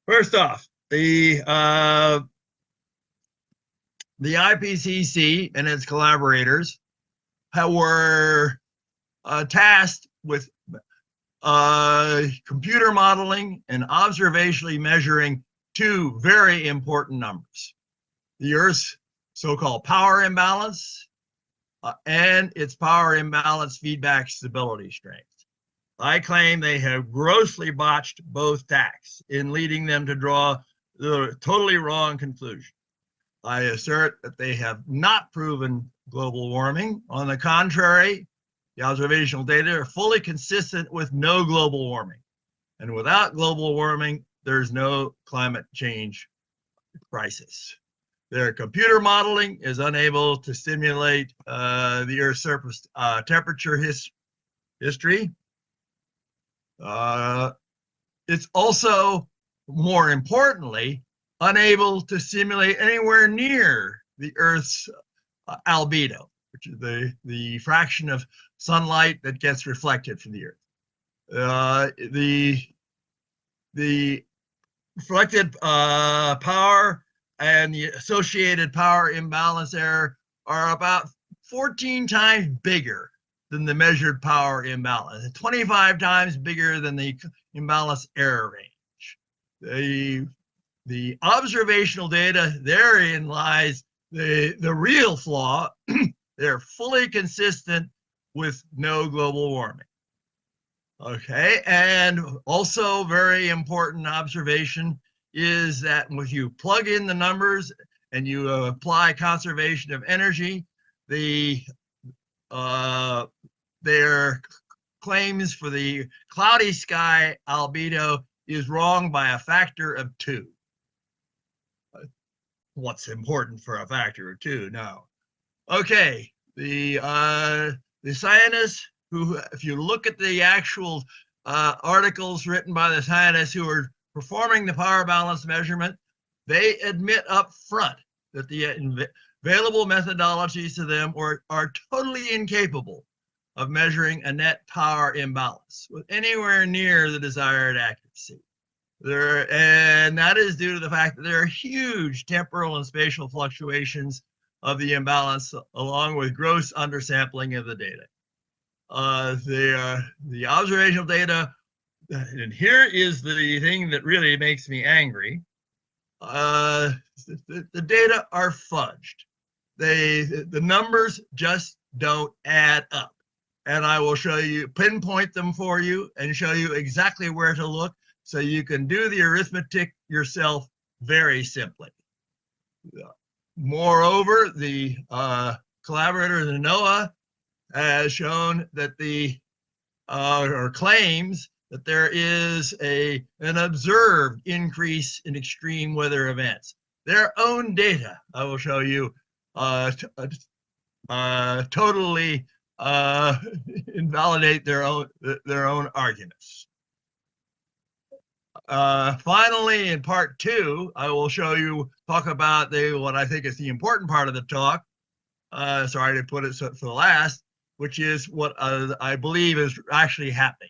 First off, the IPCC and its collaborators were tasked with computer modeling and observationally measuring two very important numbers: the Earth's so-called power imbalance and its power imbalance feedback stability strength. I claim they have grossly botched both tasks in leading them to draw the totally wrong conclusion. I assert that they have not proven global warming. On the contrary, the observational data are fully consistent with no global warming. And without global warming, there's no climate change crisis. Their computer modeling is unable to simulate the Earth's surface temperature history. It's also, more importantly, unable to simulate anywhere near the Earth's albedo, which is the fraction of sunlight that gets reflected from the Earth. The reflected power and the associated power imbalance error are about 14 times bigger than the measured power imbalance, and 25 times bigger than the imbalance error range. The observational data, therein lies the real flaw. They're fully consistent with no global warming. Okay, and also very important observation is that if you plug in the numbers and you apply conservation of energy, their claims for the cloudy sky albedo is wrong by a factor of 2. What's important for a factor of 2? No. Okay, the scientists who, if you look at the actual articles written by the scientists who are performing the power balance measurement, they admit up front that the available methodologies to them are totally incapable of measuring a net power imbalance with anywhere near the desired accuracy. And that is due to the fact that there are huge temporal and spatial fluctuations of the imbalance, along with gross undersampling of the data. The observational data, and here is the thing that really makes me angry. The data are fudged. The numbers just don't add up. And I will show you, pinpoint them for you, and show you exactly where to look so you can do the arithmetic yourself very simply. Moreover, the collaborator in the NOAA has shown that or claims that there is an observed increase in extreme weather events. Their own data, I will show you, totally invalidate their own arguments. Finally, in part 2, I will talk about what I think is the important part of the talk. Sorry to put it for the last, which is what I believe is actually happening.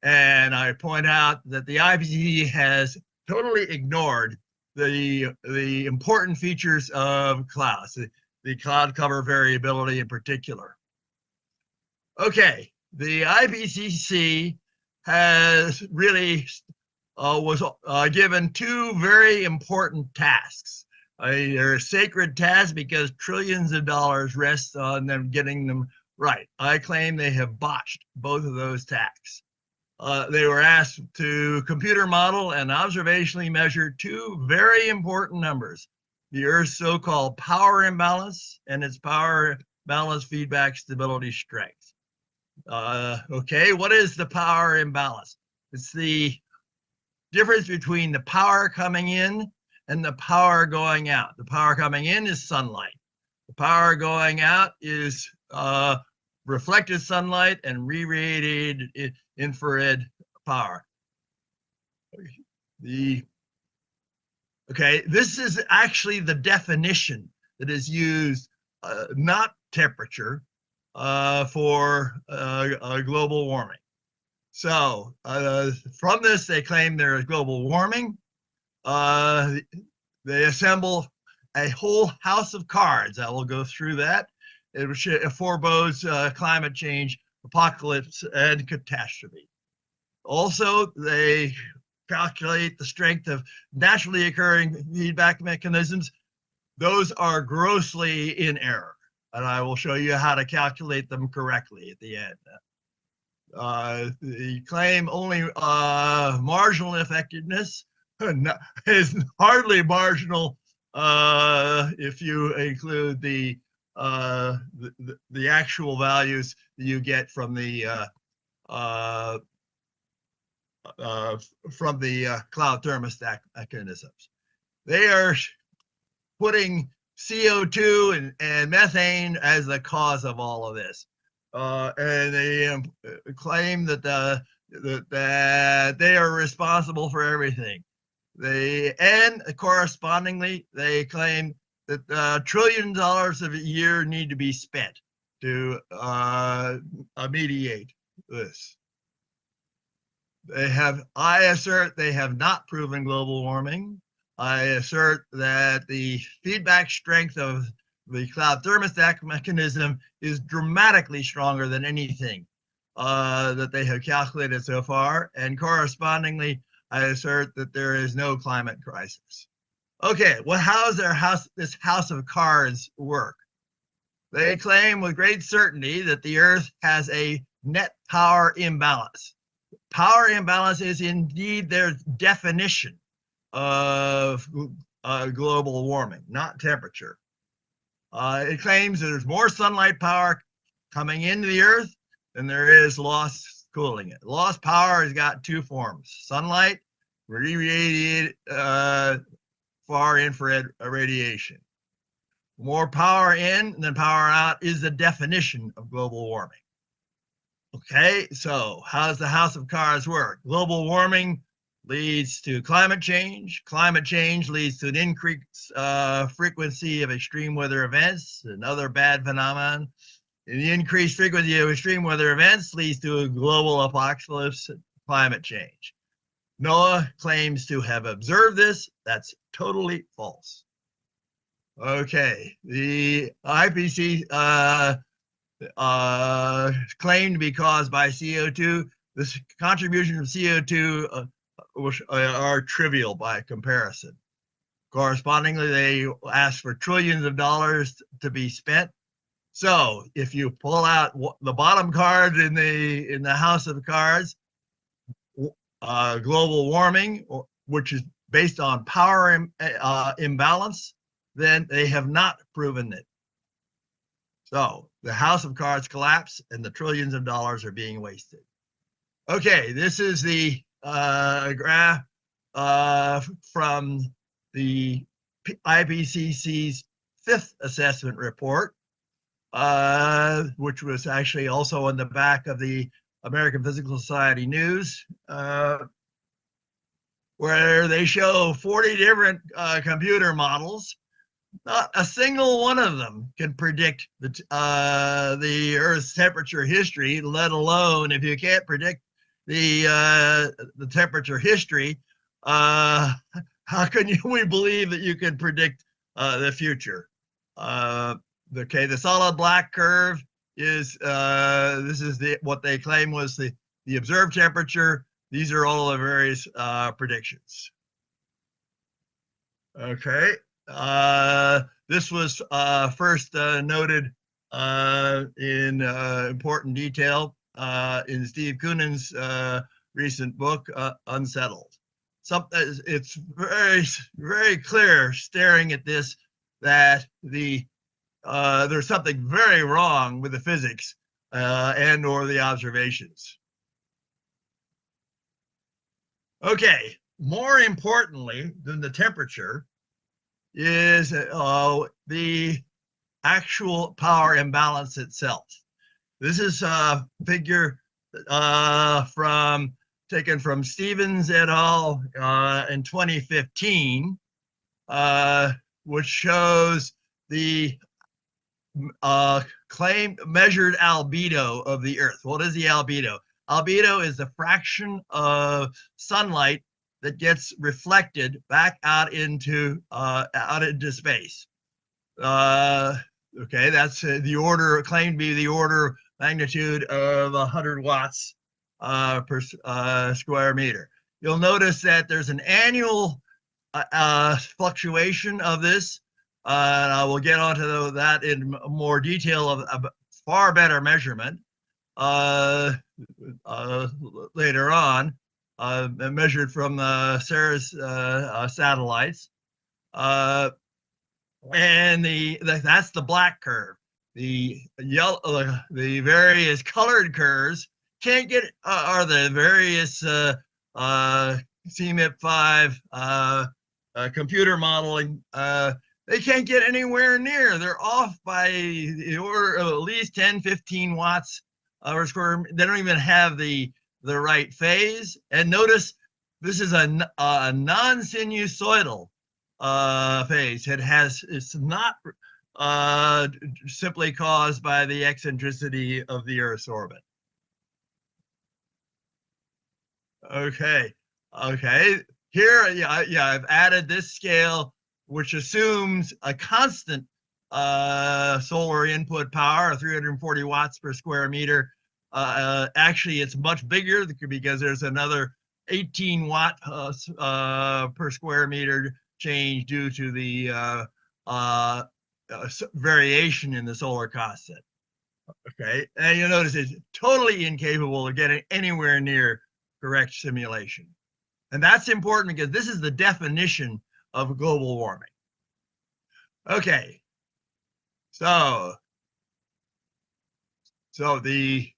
And I point out that the IPCC has totally ignored the important features of clouds, the cloud cover variability in particular. Okay, the IPCC has really was given 2 very important tasks. They're sacred tasks because trillions of dollars rest on them getting them right. I claim they have botched both of those tasks. They were asked to computer model and observationally measure 2 very important numbers: the Earth's so-called power imbalance and its power balance feedback stability strength. Okay, what is the power imbalance? It's the difference between the power coming in and the power going out. The power coming in is sunlight. The power going out is reflected sunlight and re-radiated infrared power. Okay, this is actually the definition that is used, not temperature, for global warming. So from this, they claim there is global warming. they assemble a whole house of cards. I will go through that. It forebodes climate change, apocalypse, and catastrophe. Also, they calculate the strength of naturally occurring feedback mechanisms. Those are grossly in error, and I will show you how to calculate them correctly at the end. They claim only marginal effectiveness is hardly marginal if you include the actual values that you get from the cloud thermostat mechanisms. They are putting CO2 and methane as the cause of all of this. And they claim that that they are responsible for everything. And correspondingly, they claim that $1 trillion a year need to be spent to mediate this. I assert they have not proven global warming. I assert that the feedback strength of the cloud thermostat mechanism is dramatically stronger than anything that they have calculated so far. And correspondingly, I assert that there is no climate crisis. Okay, well, how does this house of cards work? They claim with great certainty that the Earth has a net power imbalance. Power imbalance is indeed their definition of global warming, not temperature. It claims there's more sunlight power coming into the Earth than there is lost cooling it. Lost power has got two forms: sunlight, radiated far infrared radiation. More power in than power out is the definition of global warming. Okay, so how does the house of cards work? Global warming leads to climate change. Climate change leads to an increased frequency of extreme weather events and other bad phenomenon. And the increased frequency of extreme weather events leads to a global apocalypse and climate change. NOAA claims to have observed this. That's totally false. Okay, the IPCC claimed to be caused by CO2. This contribution of CO2 are trivial by comparison. Correspondingly, they ask for trillions of dollars to be spent. So if you pull out the bottom card in the house of cards, global warming, which is based on power imbalance, then they have not proven it. So the house of cards collapse and the trillions of dollars are being wasted. Okay, this is the graph from the IPCC's 5th assessment report, which was actually also on the back of the American Physical Society News, where they show 40 different computer models. Not a single one of them can predict the Earth's temperature history, let alone if you can't predict the temperature history, how can we believe that you can predict the future? Okay, the solid black curve is this is what they claim was the observed temperature. These are all the various predictions. Okay. This was first noted in important detail in Steve Koonen's recent book, Unsettled. It's very, very clear staring at this that there's something very wrong with the physics and or the observations. Okay, more importantly than the temperature is the actual power imbalance itself. This is a figure taken from Stevens et al. In 2015, which shows the claimed measured albedo of the Earth. What is the albedo? Albedo is the fraction of sunlight that gets reflected back out into space. Okay, that's the order, claimed to be the order magnitude of 100 watts per square meter. You'll notice that there's an annual fluctuation of this. And I will get onto that in more detail of far better measurement later on, measured from the CERS satellites. And that's the black curve. The yellow, the various colored curves can't get are the various CMIP5 computer modeling. They can't get anywhere near. They're off by the order of at least 10, 15 watts per square. They don't even have the right phase. And notice this is a non-sinusoidal phase. It's not simply caused by the eccentricity of the Earth's orbit. Okay. Here, I've added this scale, which assumes a constant solar input power of 340 watts per square meter. Actually, it's much bigger because there's another 18 watt per square meter change due to the variation in the solar constant. Okay, and you'll notice it's totally incapable of getting anywhere near correct simulation. And that's important because this is the definition of global warming. Okay, so the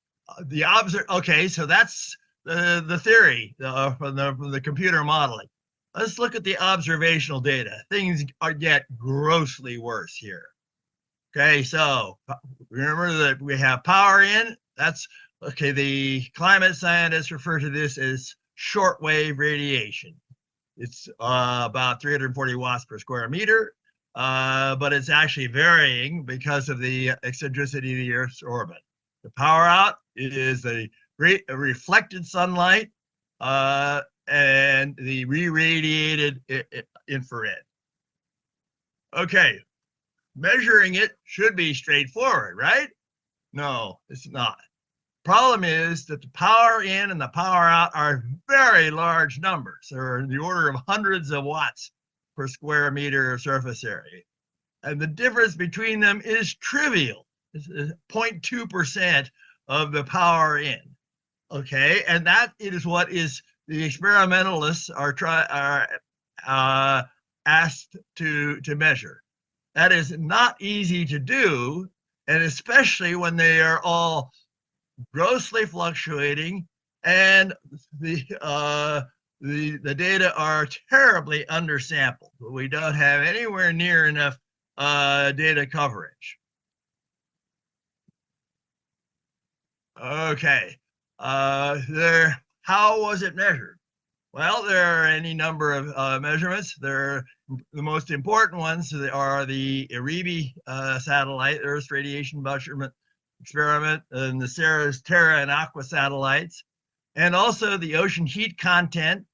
okay, so that's the theory from the computer modeling. Let's look at the observational data. Things get grossly worse here. Okay, so remember that we have power in. That's okay. The climate scientists refer to this as shortwave radiation. It's about 340 watts per square meter, but it's actually varying because of the eccentricity of the Earth's orbit. The power out is a reflected sunlight and the re-radiated infrared. Okay, measuring it should be straightforward, right? No, it's not. Problem is that the power in and the power out are very large numbers. They're in the order of hundreds of watts per square meter of surface area. And the difference between them is trivial. It's 0.2% of the power in. Okay, and that is what is the experimentalists are asked to measure. That is not easy to do, and especially when they are all grossly fluctuating and the data are terribly undersampled. We don't have anywhere near enough data coverage. Okay, how was it measured? Well, there are any number of measurements. The most important ones are the IRIBI satellite, Earth Radiation Measurement Experiment, and the CERS Terra and Aqua satellites, and also the ocean heat content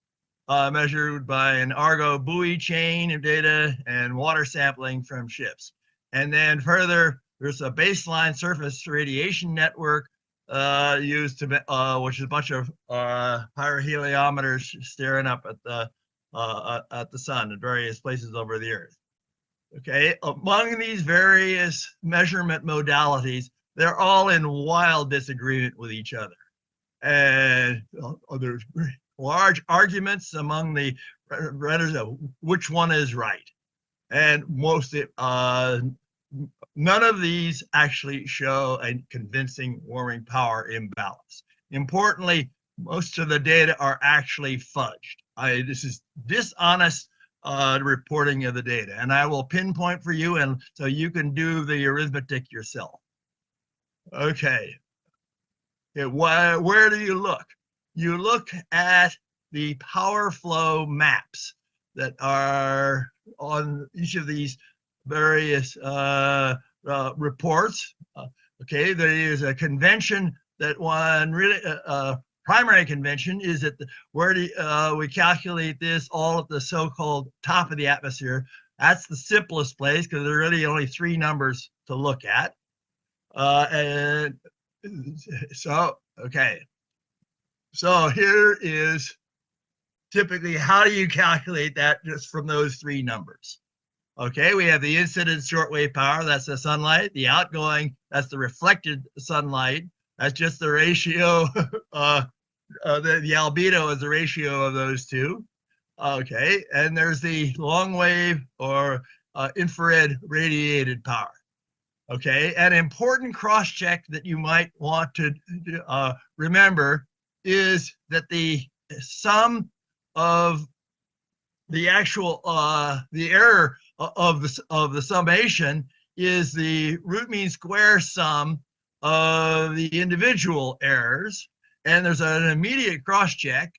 measured by an Argo buoy chain of data and water sampling from ships. And then further, there's a baseline surface radiation network used to, which is a bunch of pyroheliometers staring up at the sun in various places over the Earth. Okay, among these various measurement modalities, they're all in wild disagreement with each other. And there's large arguments among the redders of which one is right. And none of these actually show a convincing warming power imbalance. Importantly, most of the data are actually fudged. This is dishonest reporting of the data, and I will pinpoint for you, and so you can do the arithmetic yourself. Okay, where do you look? You look at the power flow maps that are on each of these various reports. Okay, there is a convention that one really primary convention is that where we calculate this all at the so-called top of the atmosphere. That's the simplest place because there are really only 3 numbers to look at. And so, okay. So here is typically how do you calculate that just from those 3 numbers? Okay, we have the incident shortwave power, that's the sunlight. The outgoing, that's the reflected sunlight. That's just the ratio, the albedo is the ratio of those 2. Okay, and there's the long wave or infrared radiated power. Okay, an important cross-check that you might want to remember is that the sum of the actual the error of the summation is the root mean square sum of the individual errors, and there's an immediate cross-check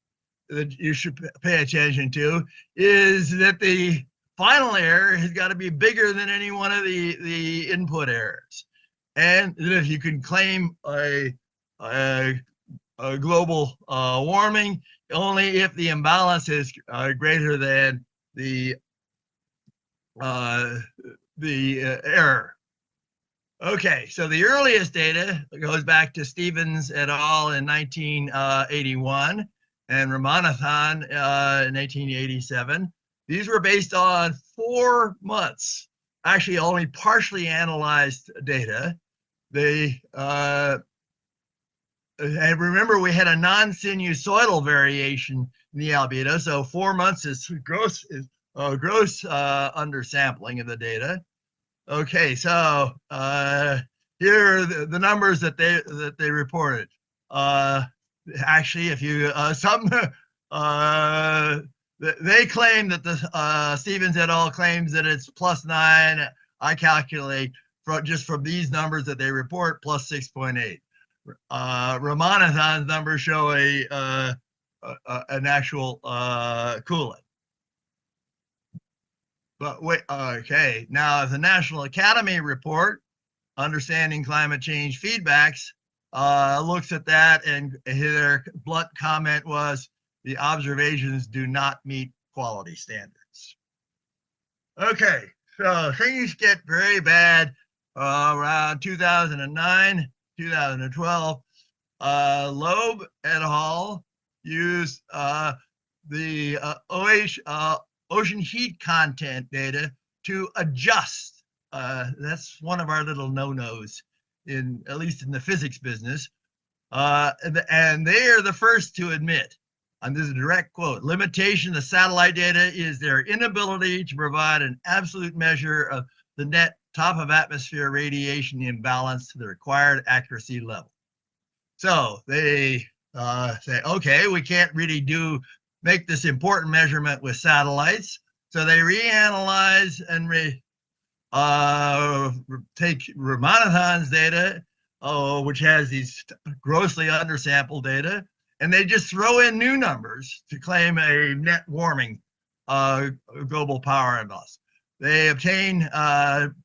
that you should pay attention to is that the final error has got to be bigger than any one of the input errors, and that if you can claim a global warming only if the imbalance is greater than the error. Okay, so the earliest data goes back to Stevens et al. In 1981 and Ramanathan in 1987. These were based on 4 months, actually only partially analyzed data. They and remember, we had a non-sinusoidal variation in the albedo, so 4 months is gross undersampling of the data. Okay, so here are the numbers that they reported. Actually, if you they claim that the Stevens et al. Claims that it's +9. I calculate just from these numbers that they report +6.8. Ramanathan's numbers show an actual cooling. But wait, okay. Now, the National Academy report, Understanding Climate Change Feedbacks, looks at that, and their blunt comment was the observations do not meet quality standards. Okay, so things get very bad around 2009. 2012, Loeb et al. Used the ocean heat content data to adjust. That's one of our little no-nos, at least in the physics business. And they are the first to admit, and this is a direct quote, limitation of satellite data is their inability to provide an absolute measure of the net top of atmosphere radiation imbalance to the required accuracy level. So they say, okay, we can't really make this important measurement with satellites. So they reanalyze and take Ramanathan's data, which has these grossly undersampled data, and they just throw in new numbers to claim a net warming global power imbalance. They obtain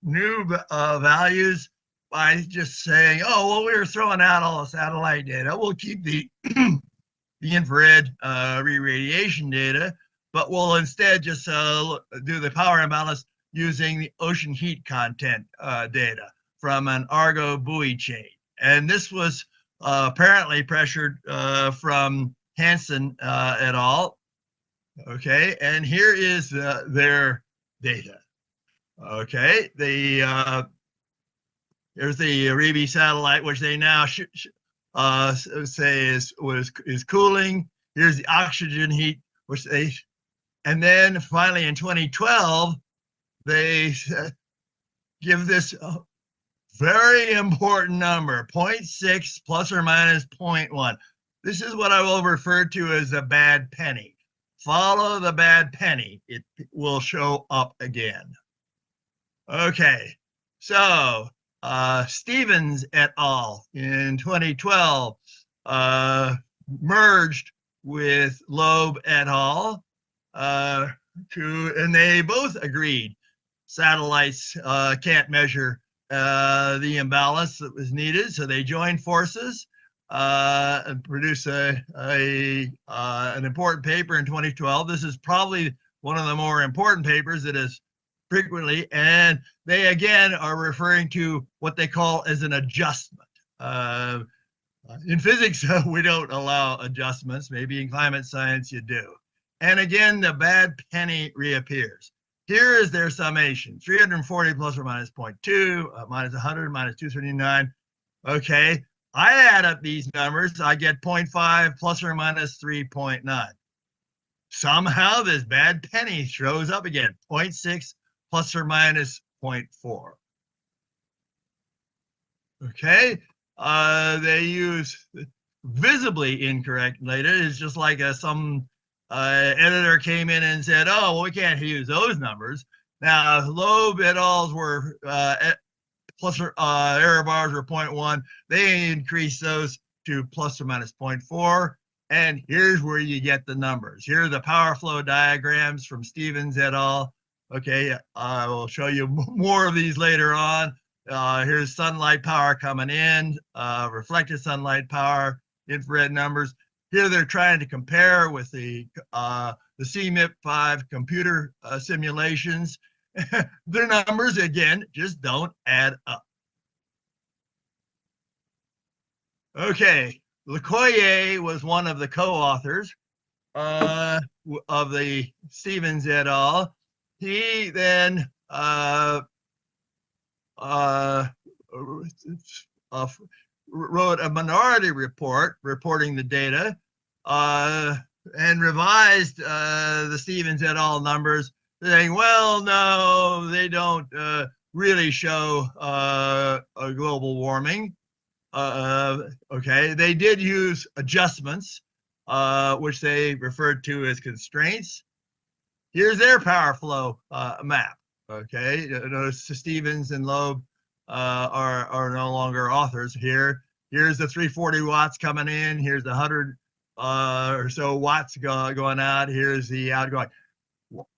new values by just saying, oh, well, we were throwing out all the satellite data. We'll keep the infrared re-radiation data, but we'll instead just do the power imbalance using the ocean heat content data from an Argo buoy chain. And this was apparently pressured from Hansen et al. Okay, and here is their data. Okay, here's the Aribi satellite, which they now say is cooling. Here's the oxygen heat, which they, and then finally in 2012, they give this very important number, 0.6 plus or minus 0.1. This is what I will refer to as a bad penny. Follow the bad penny, it will show up again. Okay, so Stevens et al. In 2012 merged with Loeb et al. And they both agreed satellites can't measure the imbalance that was needed, so they joined forces. and produced an important paper in 2012. This is probably one of the more important papers that is frequently, and they again are referring to what they call as an adjustment. In physics, we don't allow adjustments. Maybe in climate science you do. And again, the bad penny reappears. Here is their summation: 340 plus or minus 0.2, minus 100, minus 239. Okay, I add up these numbers, I get 0.5 plus or minus 3.9. Somehow this bad penny shows up again, 0.6 plus or minus 0.4. Okay, they use visibly incorrect data. It's just like some editor came in and said, oh, well, we can't use those numbers. Now, Loeb et al.'s were plus or error bars were 0.1. They increased those to plus or minus 0.4. And here's where you get the numbers. Here are the power flow diagrams from Stevens et al. Okay, I will show you more of these later on. Here's sunlight power coming in, reflected sunlight power, infrared numbers. Here they're trying to compare with the CMIP5 computer simulations. Their numbers, again, just don't add up. Okay, Lecoyer was one of the co-authors of the Stevens et al. He then wrote a minority report reporting the data and revised the Stevens et al. Numbers, saying, well, no, they don't really show a global warming. Okay, they did use adjustments, which they referred to as constraints. Here's their power flow map. Okay, notice Stevens and Loeb are no longer authors here. Here's the 340 watts coming in. Here's the 100 or so watts going out. Here's the outgoing.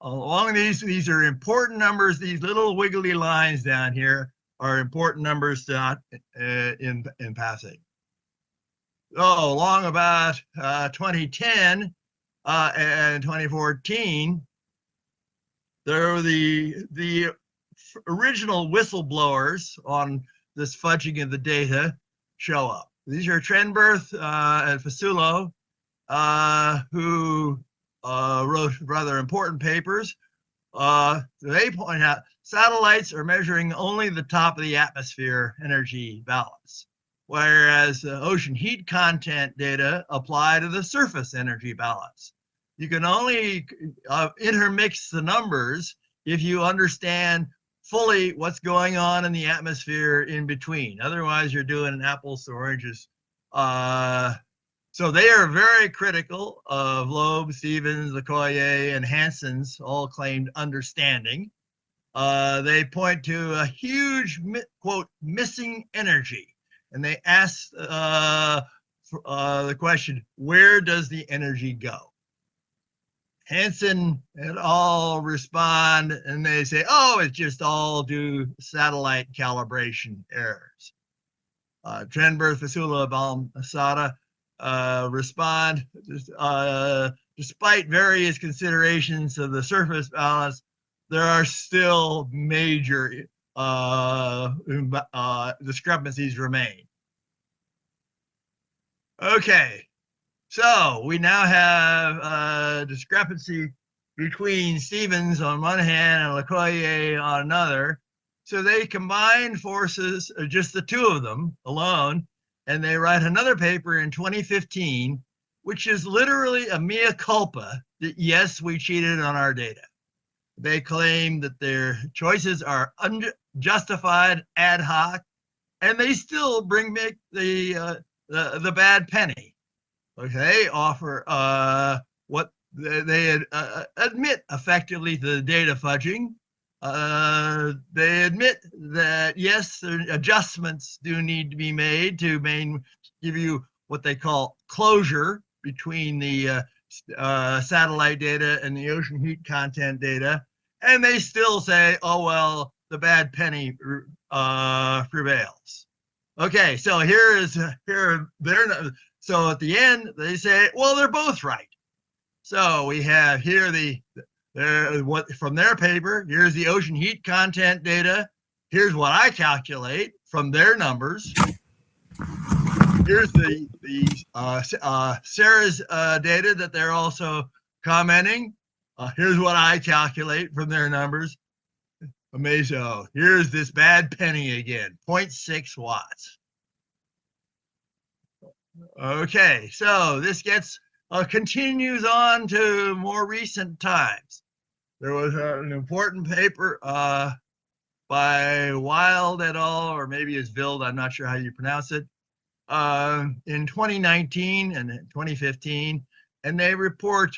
Along these are important numbers. These little wiggly lines down here are important numbers to not in passing. So along about 2010 and 2014, there were the original whistleblowers on this fudging of the data show up. These are Trenberth and Fasullo, who wrote rather important papers. They point out satellites are measuring only the top of the atmosphere energy balance, whereas ocean heat content data apply to the surface energy balance. You can only intermix the numbers if you understand fully what's going on in the atmosphere in between. Otherwise, you're doing apples to oranges. So they are very critical of Loeb, Stevens, Lecoyer, and Hansen's all claimed understanding. They point to a huge, quote, missing energy. And they ask the question, where does the energy go? Hansen et al. Respond and they say, oh, it's just all due to satellite calibration errors. Trenberth, Fasullo, Balmasada respond, despite various considerations of the surface balance, there are still major discrepancies remain. Okay, so we now have a discrepancy between Stevens on one hand and Lecoyer on another. So they combine forces, just the two of them alone, and they write another paper in 2015, which is literally a mea culpa that, yes, we cheated on our data. They claim that their choices are unjustified, ad hoc, and they still bring back the bad penny. Okay, offer what they admit effectively to the data fudging. They admit that, yes, adjustments do need to be made to give you what they call closure between the satellite data and the ocean heat content data. And they still say, oh, well, the bad penny prevails. Okay, so so at the end they say, well, they're both right. So we have here what from their paper. Here's the ocean heat content data. Here's what I calculate from their numbers. Here's Sarah's data that they're also commenting. Here's what I calculate from their numbers. Amazing. Oh, here's this bad penny again, 0.6 watts. Okay, so this continues on to more recent times. There was an important paper by Wild et al., or maybe it's Vild, I'm not sure how you pronounce it, in 2019 and 2015, and they report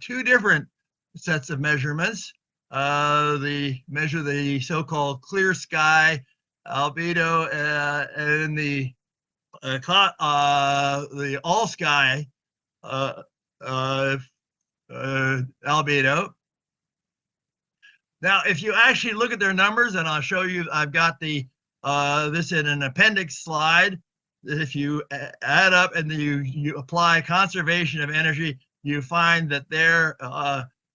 two different sets of measurements. They measure the so-called clear sky albedo and the all sky albedo. Now, if you actually look at their numbers, and I'll show you, I've got this in an appendix slide. If you add up and you apply conservation of energy, you find that their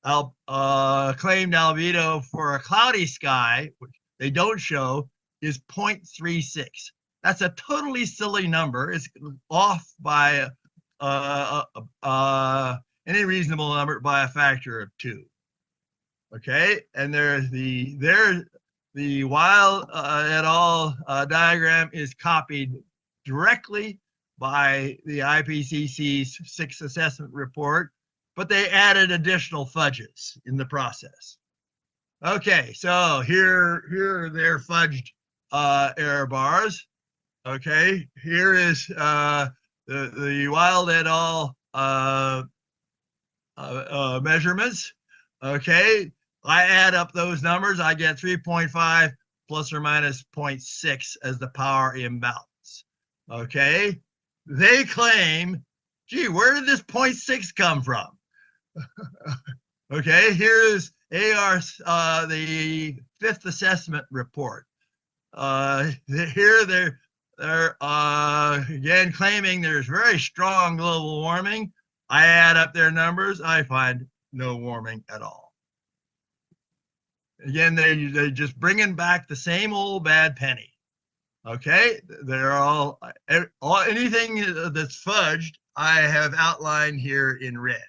claimed albedo for a cloudy sky, which they don't show, is 0.36. That's a totally silly number. It's off by any reasonable number by a factor of 2. Okay, and there's the Wild et al. Diagram is copied directly by the IPCC's 6th assessment report, but they added additional fudges in the process. Okay, so here are their fudged error bars. Okay, here is the Wild et al. Measurements. Okay, I add up those numbers, I get 3.5 plus or minus 0.6 as the power imbalance. Okay, they claim, gee, where did this 0.6 come from? Okay, here's the 5th assessment report. Here they're again claiming there's very strong global warming. I add up their numbers, I find no warming at all. Again, they're just bringing back the same old bad penny. Okay, they're all anything that's fudged, I have outlined here in red.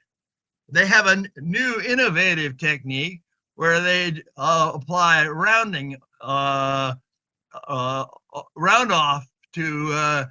They have a new innovative technique where they apply rounding, round off to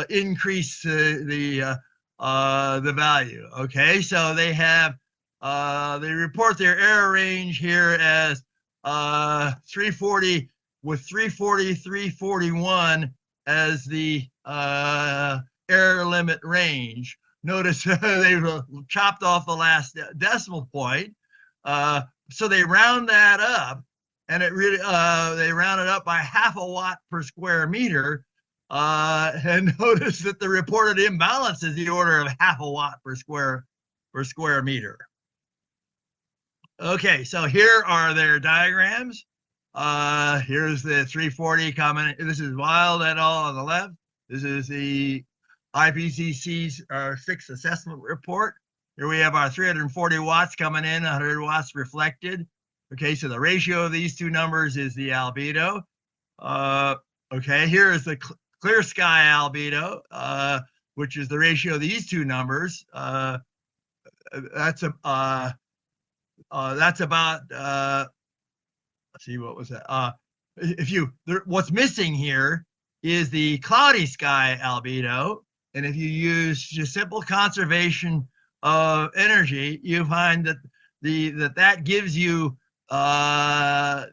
increase the value. Okay, so they have they report their error range here as 340 with 340, 341 as the error limit range. Notice they've chopped off the last decimal point. So they round that up, and it really they round it up by half a watt per square meter. And notice that the reported imbalance is the order of half a watt per square meter. Okay, so here are their diagrams. Here's the 340 comment. This is Wild et al. On the left. This is the IPCC's 6th assessment report. Here we have our 340 watts coming in, 100 watts reflected. Okay, so the ratio of these two numbers is the albedo. Okay, here is the clear sky albedo, which is the ratio of these two numbers. That's about, let's see, what was that? What's missing here is the cloudy sky albedo. And if you use just simple conservation of energy, you find that that gives you the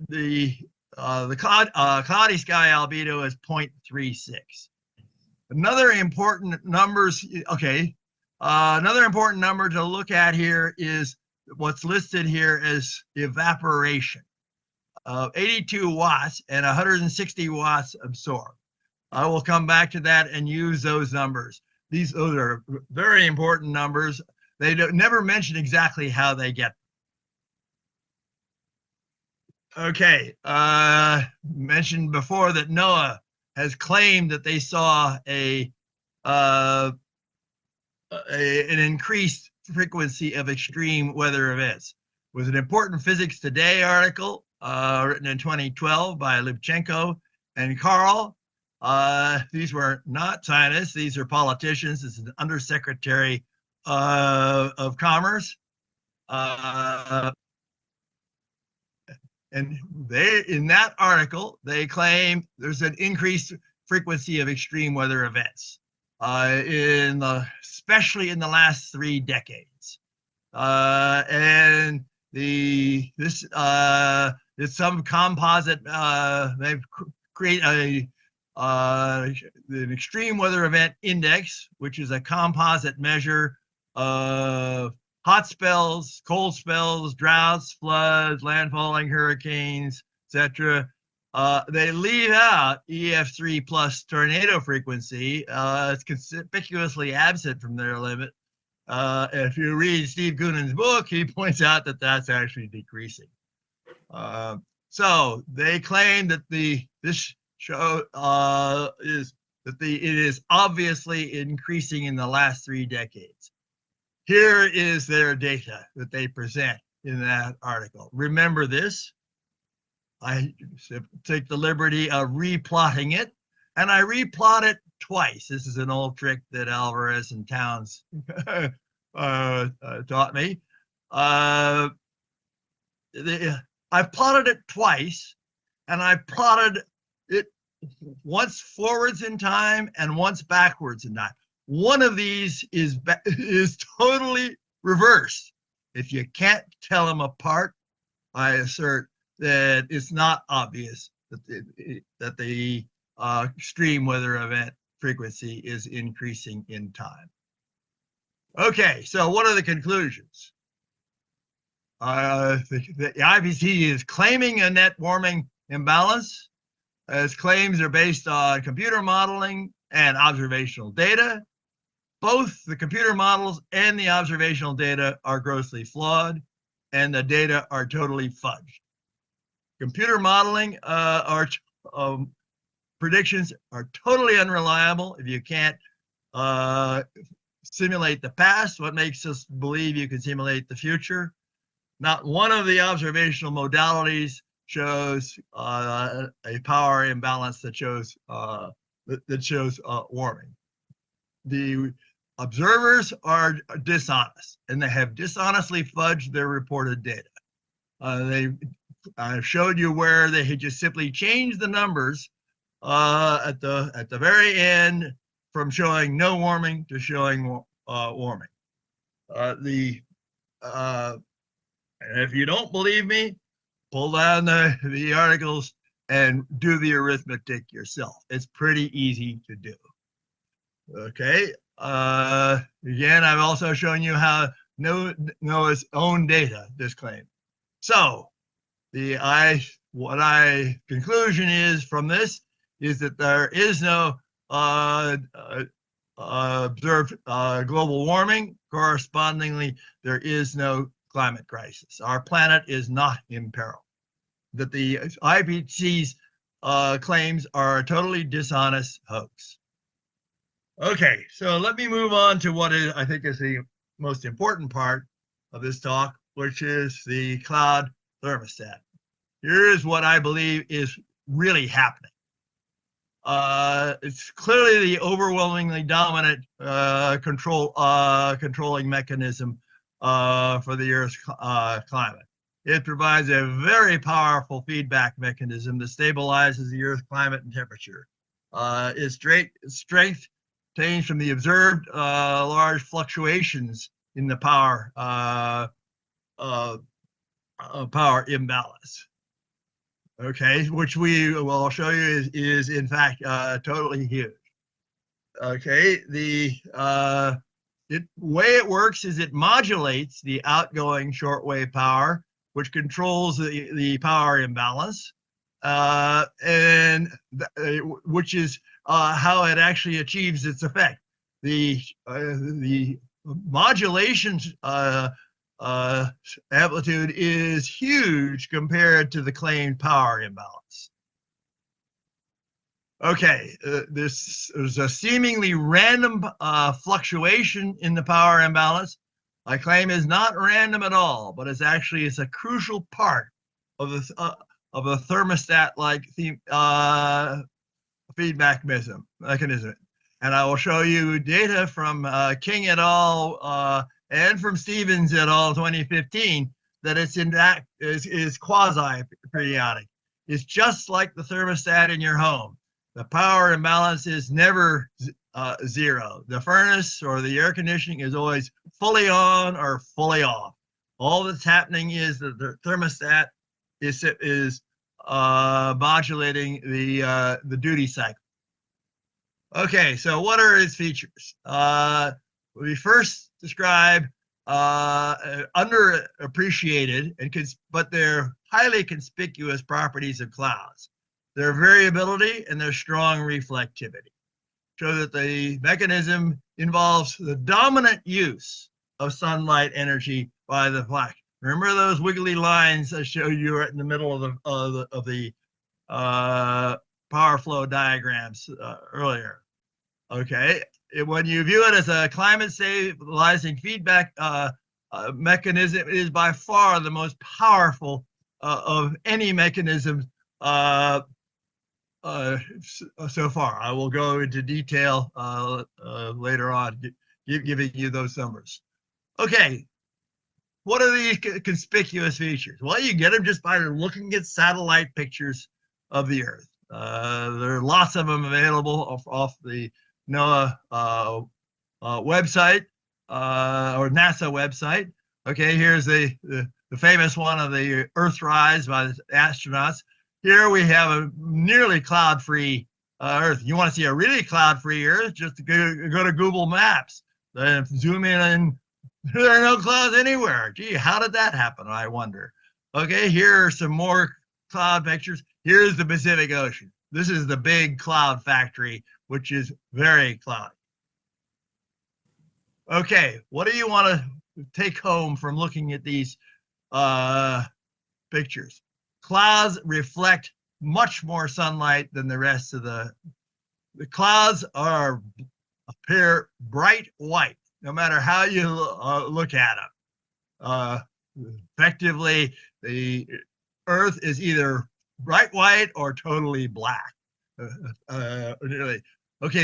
cloudy sky albedo is 0.36. Another important number to look at here is what's listed here as evaporation of 82 watts and 160 watts absorbed. I will come back to that and use those numbers. Those are very important numbers. They never mention exactly how they get them. Okay, mentioned before that NOAA has claimed that they saw an increased frequency of extreme weather events. It was an important Physics Today article written in 2012 by Lubchenco and Karl. These were not scientists, these are politicians. This is an undersecretary of Commerce. And they, in that article, they claim there's an increased frequency of extreme weather events, especially in the last 3 decades. And it's some composite. They've created an extreme weather event index, which is a composite measure of hot spells, cold spells, droughts, floods, landfalling hurricanes, etc. They leave out EF3 plus tornado frequency. It's conspicuously absent from their limit. If you read Steve Koonen's book, he points out that that's actually decreasing. So they claim that this show it is obviously increasing in the last 3 decades. Here is their data that they present in that article. Remember this. I take the liberty of replotting it, and I replot it twice. This is an old trick that Alvarez and Towns taught me. I plotted it twice, and I plotted it once forwards in time and once backwards in time. One of these is totally reversed. If you can't tell them apart, I assert that it's not obvious that the extreme weather event frequency is increasing in time. Okay, so what are the conclusions? The IPCC is claiming a net warming imbalance. Its claims are based on computer modeling and observational data. Both the computer models and the observational data are grossly flawed, and the data are totally fudged. Computer modeling predictions are totally unreliable. If you can't simulate the past, what makes us believe you can simulate the future? Not one of the observational modalities shows a power imbalance that shows warming. The observers are dishonest, and they have dishonestly fudged their reported data. I showed you where they had just simply changed the numbers at the very end from showing no warming to showing warming. If you don't believe me, pull down the articles and do the arithmetic yourself. It's pretty easy to do. Okay. Again, I've also shown you how NOAA's own data disclaim. So conclusion is from this is that there is no observed global warming. Correspondingly, there is no climate crisis. Our planet is not in peril. That the IPCC's claims are a totally dishonest hoax. Okay, so let me move on to what I think is the most important part of this talk, which is the cloud thermostat. Here is what I believe is really happening. It's clearly the overwhelmingly dominant controlling mechanism for the Earth's climate. It provides a very powerful feedback mechanism that stabilizes the Earth's climate and temperature. Its strength obtained from the observed large fluctuations in the power imbalance. Okay, which I'll show you is in fact totally huge. Okay, the way it works is it modulates the outgoing shortwave power, which controls the power imbalance, which is how it actually achieves its effect. The modulation amplitude is huge compared to the claimed power imbalance. Okay, there's a seemingly random fluctuation in the power imbalance. I claim is not random at all, but it's a crucial part of the thermostat-like feedback mechanism. And I will show you data from King et al. And from Stevens et al. 2015 that is quasi-periodic. It's just like the thermostat in your home. The power imbalance is never zero. The furnace or the air conditioning is always fully on or fully off. All that's happening is that the thermostat is modulating the duty cycle. Okay, so what are its features? We first describe underappreciated but they're highly conspicuous properties of clouds. Their variability and their strong reflectivity show that the mechanism involves the dominant use of sunlight energy by the flash. Remember those wiggly lines I showed you right in the middle of the power flow diagrams earlier. Okay, when you view it as a climate stabilizing feedback mechanism, it is by far the most powerful of any mechanism so far. I will go into detail later on, giving you those numbers. Okay, what are these conspicuous features? Well, you get them just by looking at satellite pictures of the Earth. There are lots of them available off the NOAA website or NASA website. Okay, here's the famous one of the Earthrise by the astronauts. Here we have a nearly cloud-free Earth. You want to see a really cloud-free Earth? Just go to Google Maps. Then zoom in, and there are no clouds anywhere. Gee, how did that happen, I wonder? Okay, here are some more cloud pictures. Here's the Pacific Ocean. This is the big cloud factory, which is very cloudy. Okay, what do you want to take home from looking at these pictures? Clouds reflect much more sunlight than the rest of the clouds appear bright white, no matter how you look at them. Effectively, the Earth is either bright white or totally black. Okay,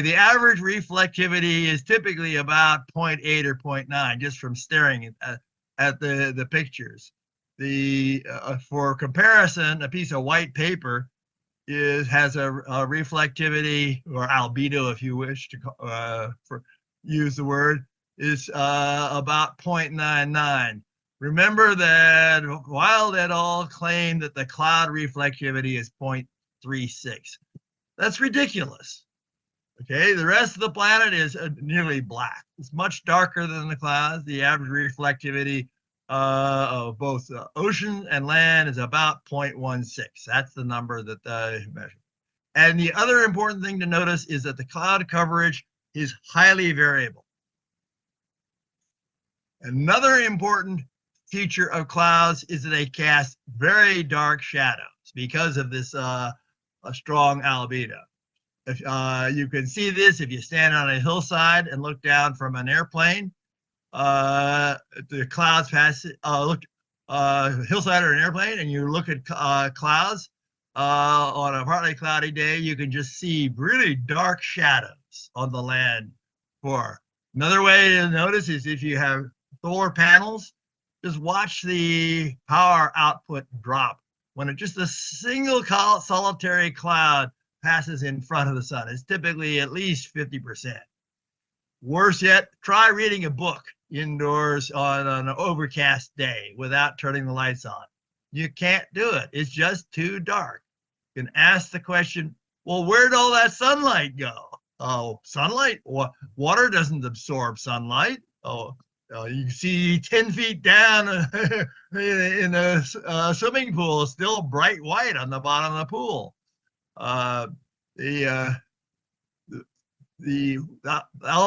the average reflectivity is typically about 0.8 or 0.9, just from staring at the pictures. For comparison, a piece of white paper has a reflectivity, or albedo, if you wish to use the word, is about 0.99. Remember that Wild et al. Claimed that the cloud reflectivity is 0.36. That's ridiculous. Okay, the rest of the planet is nearly black. It's much darker than the clouds. The average reflectivity of both ocean and land is about 0.16. That's the number that they measure. And the other important thing to notice is that the cloud coverage is highly variable. Another important feature of clouds is that they cast very dark shadows because of this strong albedo. If you can see this if you stand on a hillside and look down from an airplane. The clouds pass. Look, hillside or an airplane, and you look at clouds on a partly cloudy day. You can just see really dark shadows on the land floor. Another way to notice is if you have solar panels, just watch the power output drop when just a single solitary cloud passes in front of the sun. It's typically at least 50%. Worse yet, try reading a book indoors on an overcast day without turning the lights on. You can't do it. It's just too dark. You can ask the question, well, where'd all that sunlight go? Oh, sunlight? Water doesn't absorb sunlight. Oh, you see 10 feet down in a swimming pool, still bright white on the bottom of the pool. All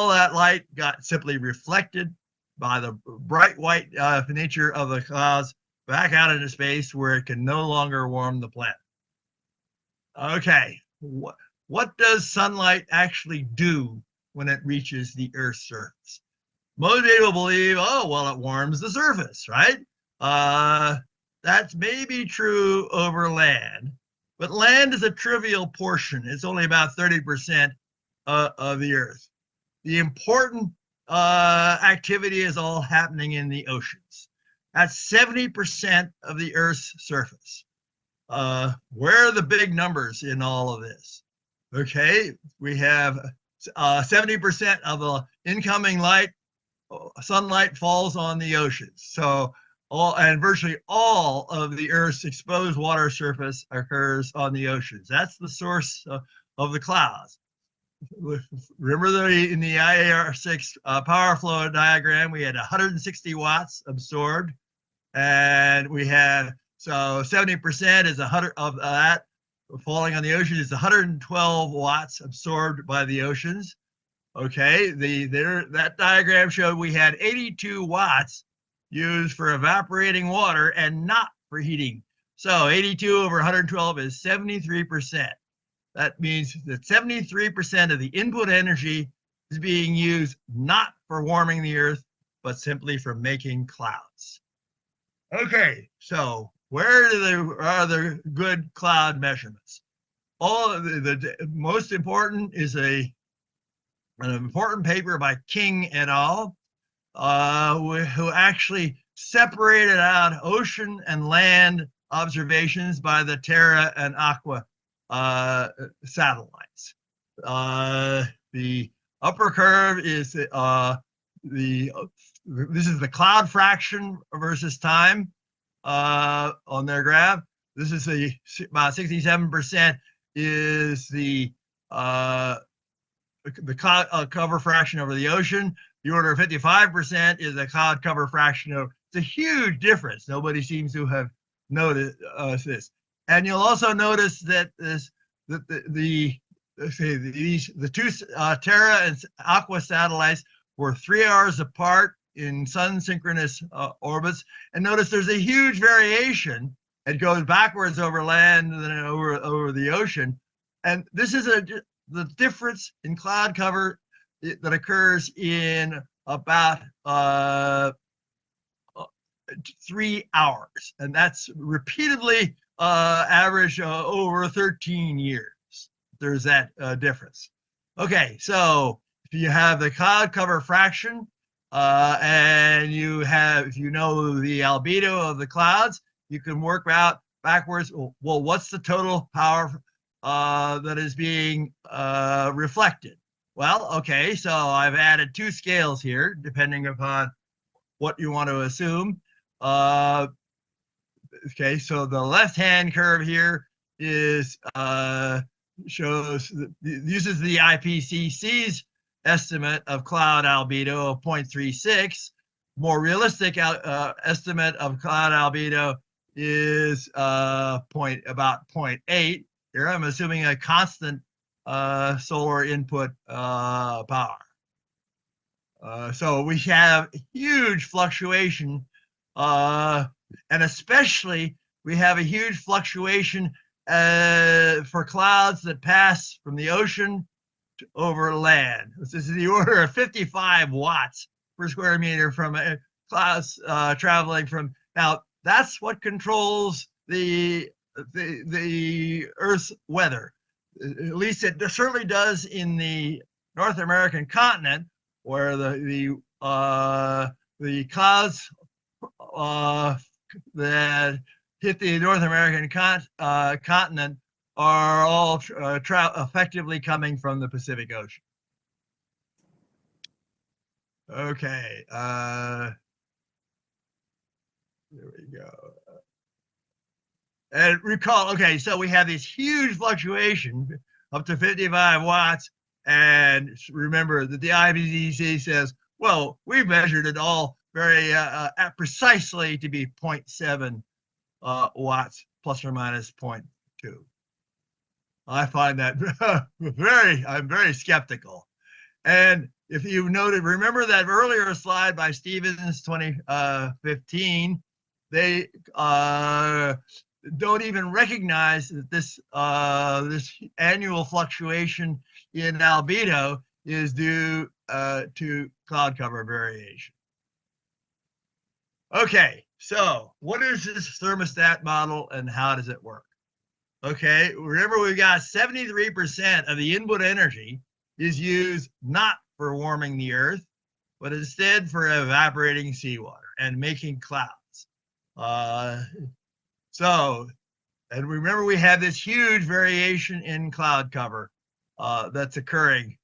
that light got simply reflected by the bright white nature of the clouds back out into space, where it can no longer warm the planet. Okay, what what does sunlight actually do when it reaches the Earth's surface? Most people believe, oh, well, it warms the surface, right? That may be true over land, but land is a trivial portion. It's only about 30% of the Earth. The important activity is all happening in the oceans. That's 70% of the Earth's surface. Where are the big numbers in all of this? Okay, we have 70% of the incoming sunlight falls on the oceans. So virtually all of the Earth's exposed water surface occurs on the oceans. That's the source of the clouds. Remember in the IAR6 power flow diagram, we had 160 watts absorbed, and we had, so 70% is 100 of that falling on the ocean is 112 watts absorbed by the oceans. Okay, that diagram showed we had 82 watts used for evaporating water and not for heating. So 82 over 112 is 73%. That means that 73% of the input energy is being used not for warming the Earth, but simply for making clouds. Okay, so where are the good cloud measurements? The most important is an important paper by King et al., who actually separated out ocean and land observations by the Terra and Aqua satellites. The upper curve is this is the cloud fraction versus time on their graph. This is about 67% is the cloud cover fraction over the ocean. The order of 55% is the cloud cover fraction of. It's a huge difference. Nobody seems to have noticed this. And you'll also notice that the two Terra and Aqua satellites were 3 hours apart in sun synchronous orbits. And notice there's a huge variation. It goes backwards over land and then over the ocean. And this is the difference in cloud cover that occurs in about 3 hours. And that's repeatedly averaged over 13 years. There's that difference. Okay, so if you have the cloud cover fraction and if you know the albedo of the clouds, you can work out backwards, well, what's the total power that is being reflected? Well, okay, so I've added two scales here, depending upon what you want to assume. Okay, so the left-hand curve here uses the IPCC's estimate of cloud albedo of 0.36. More realistic estimate of cloud albedo is about 0.8. Here I'm assuming a constant solar input power. So we have huge fluctuation, and especially we have a huge fluctuation for clouds that pass from the ocean over land. This is the order of 55 watts per square meter from clouds traveling from. Now that's what controls the Earth's weather. At least it certainly does in the North American continent, where the clouds that hit the North American continent are all effectively coming from the Pacific Ocean. Okay, there we go. And recall, okay, so we have this huge fluctuation up to 55 watts. And remember that the IPCC says, well, we've measured it all very precisely to be 0.7 watts plus or minus 0.2. I find that I'm very skeptical. And if you noted, remember that earlier slide by Stevens, 2015, don't even recognize that this annual fluctuation in albedo is due to cloud cover variation. Okay, so what is this thermostat model and how does it work? Okay, remember we've got 73% of the input energy is used not for warming the earth, but instead for evaporating seawater and making clouds. And remember we have this huge variation in cloud cover that's occurring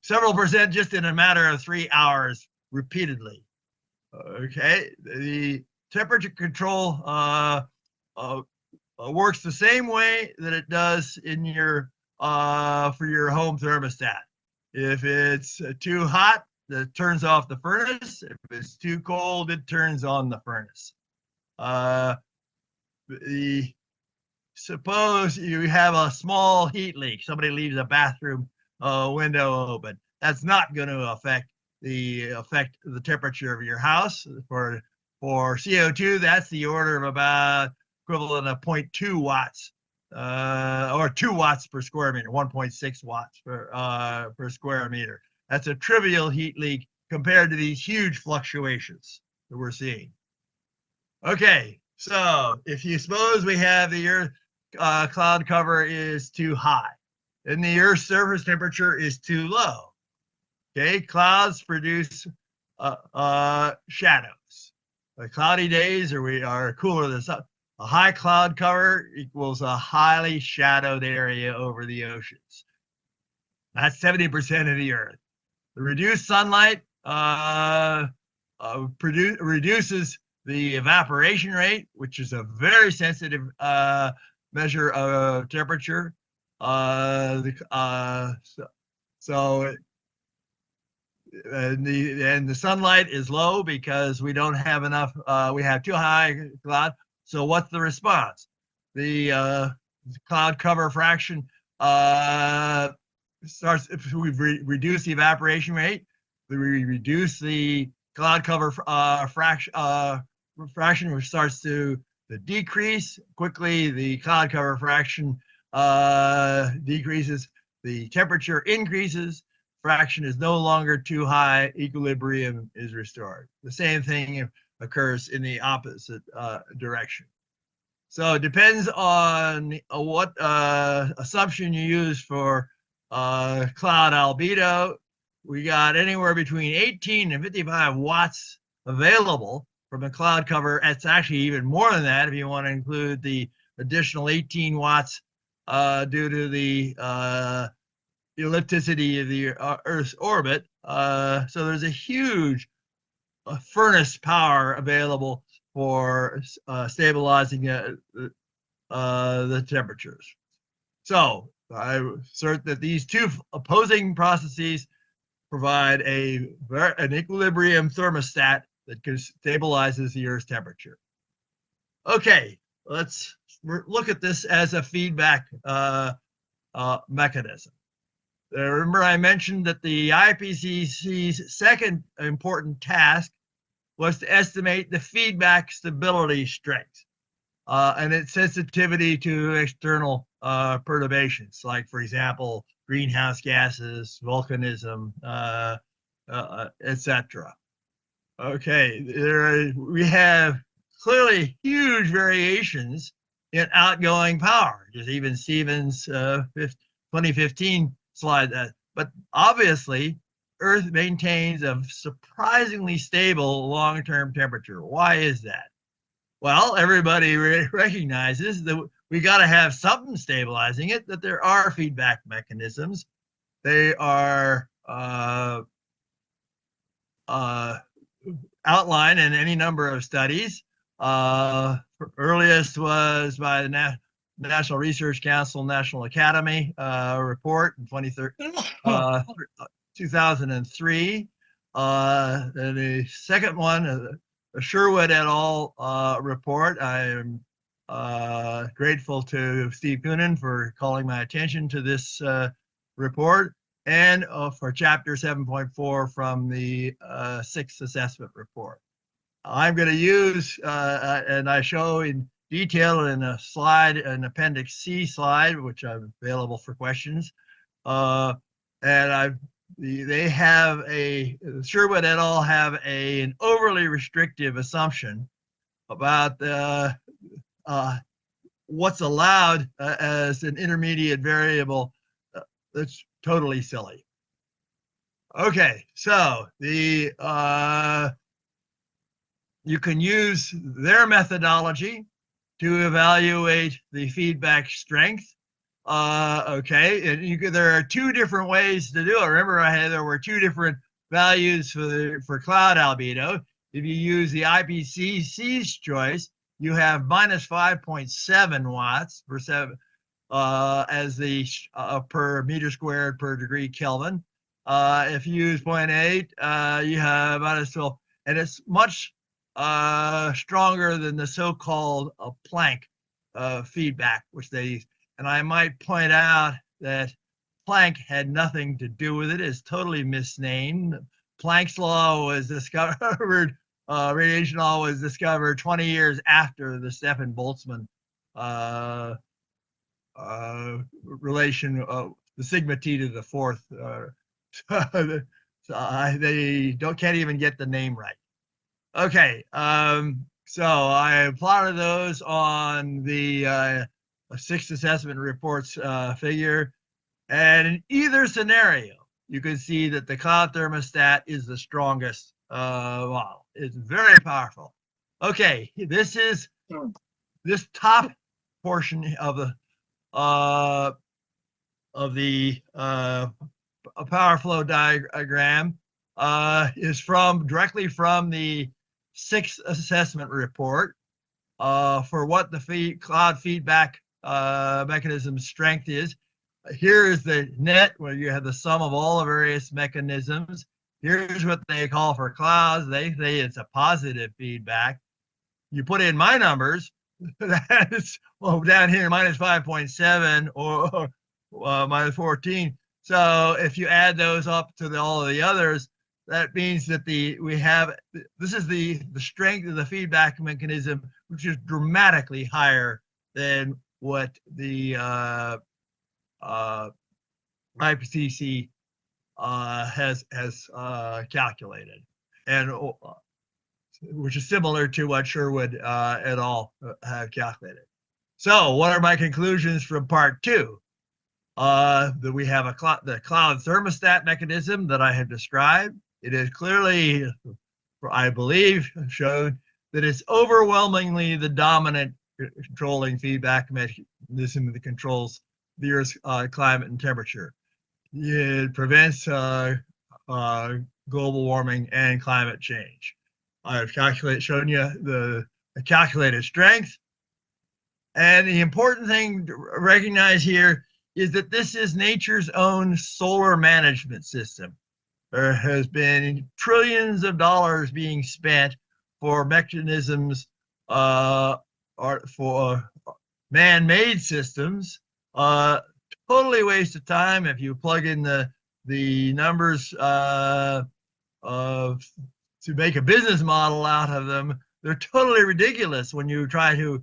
several percent just in a matter of 3 hours repeatedly. Okay, the temperature control works the same way that it does in your for your home thermostat. If it's too hot, it turns off the furnace. If it's too cold, it turns on the furnace. Suppose you have a small heat leak. Somebody leaves a bathroom window open. That's not going to affect the temperature of your house. For CO2, that's the order of about equivalent of 0.2 watts or 2 watts per square meter, 1.6 watts per square meter. That's a trivial heat leak compared to these huge fluctuations that we're seeing. Okay, so if you suppose we have the Earth cloud cover is too high, and the Earth's surface temperature is too low. Okay, clouds produce shadows. Cloudy days are cooler than sun. A high cloud cover equals a highly shadowed area over the oceans. That's 70% of the Earth. The reduced sunlight reduces the evaporation rate, which is a very sensitive measure of temperature. And the sunlight is low because we don't have enough. We have too high cloud. So what's the response? The cloud cover fraction starts. If we reduce the evaporation rate, we reduce the cloud cover fraction, which starts to decrease quickly. The cloud cover fraction decreases. The temperature increases. Fraction is no longer too high. Equilibrium is restored. The same thing occurs in the opposite direction. So it depends on what assumption you use for cloud albedo. We got anywhere between 18 and 55 watts available from a cloud cover. It's actually even more than that if you want to include the additional 18 watts due to the ellipticity of the Earth's orbit. So there's a huge furnace power available for stabilizing the temperatures. So I assert that these two opposing processes provide an equilibrium thermostat that stabilizes the Earth's temperature. Okay, let's look at this as a feedback mechanism. Remember I mentioned that the IPCC's second important task was to estimate the feedback stability strength and its sensitivity to external perturbations, like, for example, greenhouse gases, volcanism, etc. Okay, we have clearly huge variations in outgoing power. Just even Stevens' 2015 slide that. But obviously, Earth maintains a surprisingly stable long-term temperature. Why is that? Well, everybody recognizes that we got to have something stabilizing it, that there are feedback mechanisms. They are outlined in any number of studies. Earliest was by the National Research Council National Academy report in 2003. And the second one, the Sherwood et al. Report. I am grateful to Steve Koonin for calling my attention to this report, and for chapter 7.4 from the sixth assessment report. I'm going to use, and I show in detailed in a slide, an Appendix C slide, which I'm available for questions. And they have Sherwood et al. Have an overly restrictive assumption about what's allowed as an intermediate variable. That's totally silly. Okay, so you can use their methodology to evaluate the feedback strength. Okay, and there are two different ways to do it. Remember, there were two different values for cloud albedo. If you use the IPCC's choice, you have minus 5.7 watts per as the per meter squared per degree Kelvin. If you use 0.8, you have minus 12, and it's much stronger than the so-called Planck feedback, which they use. And I might point out that Planck had nothing to do with it. It's totally misnamed. Planck's law was discovered, radiation law was discovered 20 years after the Stefan Boltzmann relation, the sigma t to the fourth. So they can't even get the name right. Okay, so I plotted those on the 6th assessment reports figure, and in either scenario, you can see that the cloud thermostat is the strongest model. It's very powerful. Okay, this top portion of the power flow diagram is directly from the 6th assessment report for what the cloud feedback mechanism strength is. Here is the net where you have the sum of all the various mechanisms. Here's what they call for clouds. They say it's a positive feedback. You put in my numbers, that's down here minus 5.7 or minus 14. So if you add those up to all of the others, that means that this is the strength of the feedback mechanism, which is dramatically higher than what the IPCC has calculated, and which is similar to what Sherwood et al. Have calculated. So what are my conclusions from part 2? That we have the cloud thermostat mechanism that I have described. It is clearly, I believe, shown that it's overwhelmingly the dominant controlling feedback mechanism that controls the Earth's climate and temperature. It prevents global warming and climate change. I've shown you the calculated strength. And the important thing to recognize here is that this is nature's own solar management system. There has been trillions of dollars being spent for mechanisms or for man-made systems. Totally waste of time if you plug in the numbers to make a business model out of them. They're totally ridiculous when you try to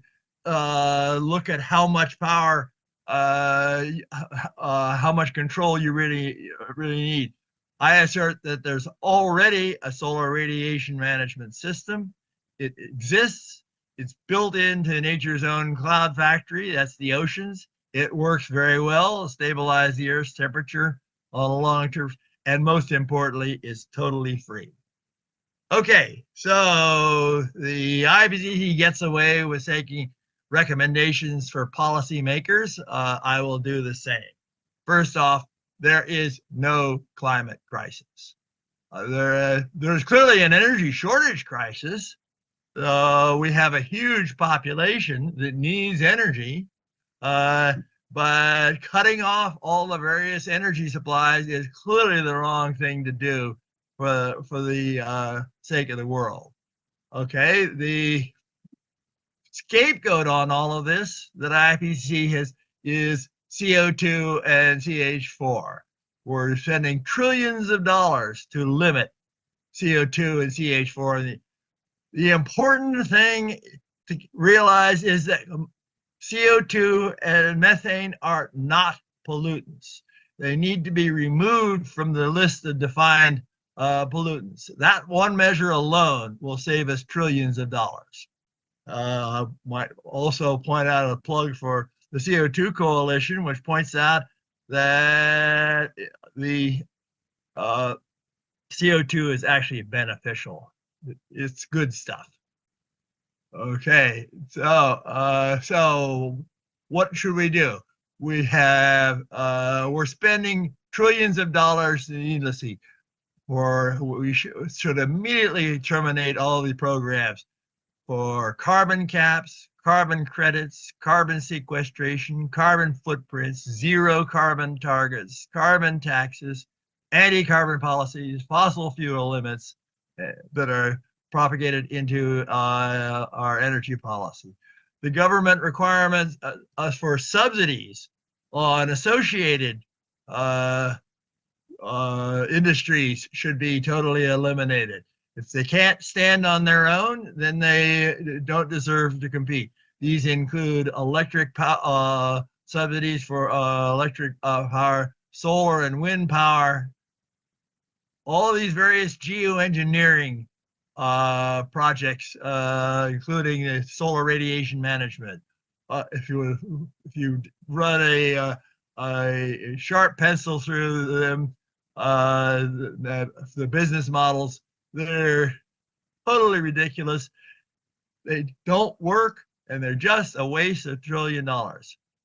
look at how much power, how much control you really need. I assert that there's already a solar radiation management system. It exists. It's built into nature's own cloud factory. That's the oceans. It works very well. It stabilizes the Earth's temperature on a long term, and most importantly, it's totally free. Okay, so the IPCC gets away with taking recommendations for policymakers. I will do the same. First off, there is no climate crisis. There's clearly an energy shortage crisis. We have a huge population that needs energy, but cutting off all the various energy supplies is clearly the wrong thing to do for the sake of the world. Okay, the scapegoat on all of this that IPCC has is CO2 and CH4. We're spending trillions of dollars to limit CO2 and CH4. The important thing to realize is that CO2 and methane are not pollutants. They need to be removed from the list of defined pollutants. That one measure alone will save us trillions of dollars. I might also point out a plug for the CO2 Coalition, which points out that the CO2 is actually beneficial. It's good stuff. Okay, so what should we do? We have we're spending trillions of dollars needlessly. We should immediately terminate all the programs for carbon caps, carbon credits, carbon sequestration, carbon footprints, zero carbon targets, carbon taxes, anti-carbon policies, fossil fuel limits that are propagated into our energy policy. The government requirements for subsidies on associated industries should be totally eliminated. If they can't stand on their own, then they don't deserve to compete. These include electric subsidies for electric power, solar and wind power, all of these various geoengineering projects, including solar radiation management. If you run a sharp pencil through them, the business models, they're totally ridiculous. They don't work, and they're just a waste of $1 trillion.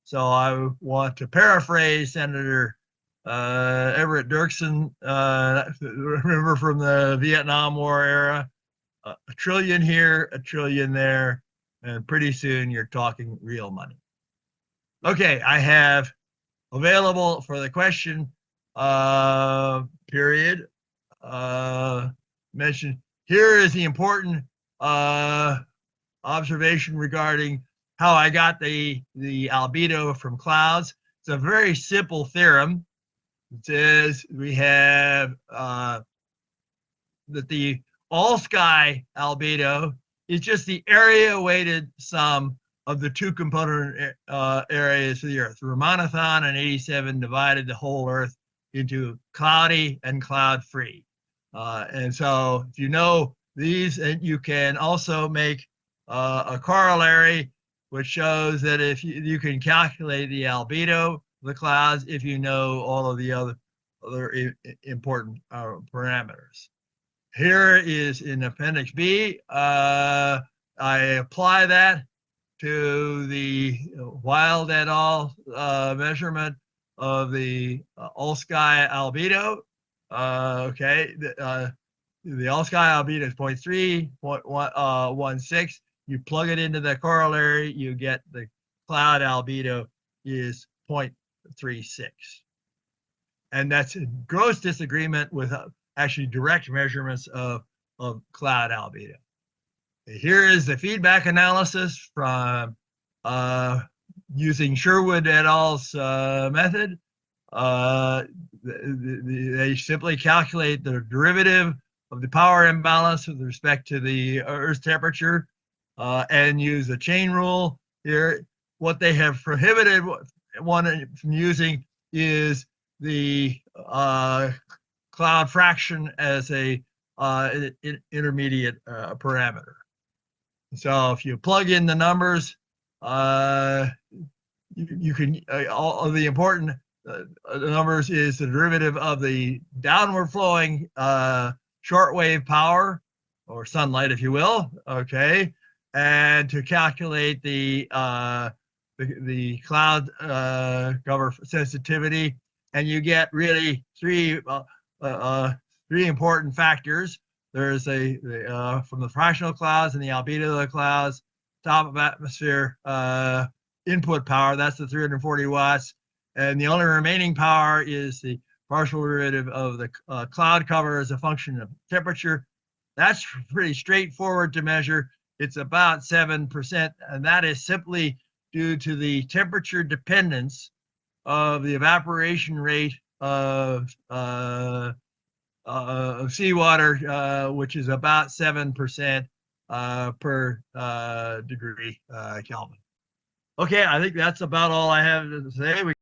So I want to paraphrase Senator Everett Dirksen, remember from the Vietnam War era, $1 trillion here, $1 trillion there, and pretty soon you're talking real money. Okay, I have available for the question period mentioned. Here is the important observation regarding how I got the albedo from clouds. It's a very simple theorem. It says we have that the all sky albedo is just the area weighted sum of the two component areas of the Earth. Ramanujan and 87 divided the whole Earth into cloudy and cloud-free. And so if you know these, and you can also make a corollary which shows that if you can calculate the albedo of the clouds if you know all of the other important parameters. Here is in Appendix B. I apply that to the Wild et al. Measurement of the all-sky albedo. Okay, the all-sky albedo is 0.3.16. You plug it into the corollary, you get the cloud albedo is 0.36. And that's in gross disagreement with actually direct measurements of cloud albedo. Here is the feedback analysis from using Sherwood et al.'s method. They simply calculate the derivative of the power imbalance with respect to the Earth's temperature and use the chain rule. Here, what they have prohibited one from using is the cloud fraction as a intermediate parameter. So if you plug in the numbers, you can all of the important numbers is the derivative of the downward flowing shortwave power, or sunlight, if you will. Okay, and to calculate the cloud cover sensitivity, and you get really three important factors. There's from the fractional clouds and the albedo of the clouds, top of atmosphere input power, that's the 340 watts. And the only remaining power is the partial derivative of the cloud cover as a function of temperature. That's pretty straightforward to measure. It's about 7%, and that is simply due to the temperature dependence of the evaporation rate of seawater, which is about 7%. per degree Kelvin. Okay, I think that's about all I have to say.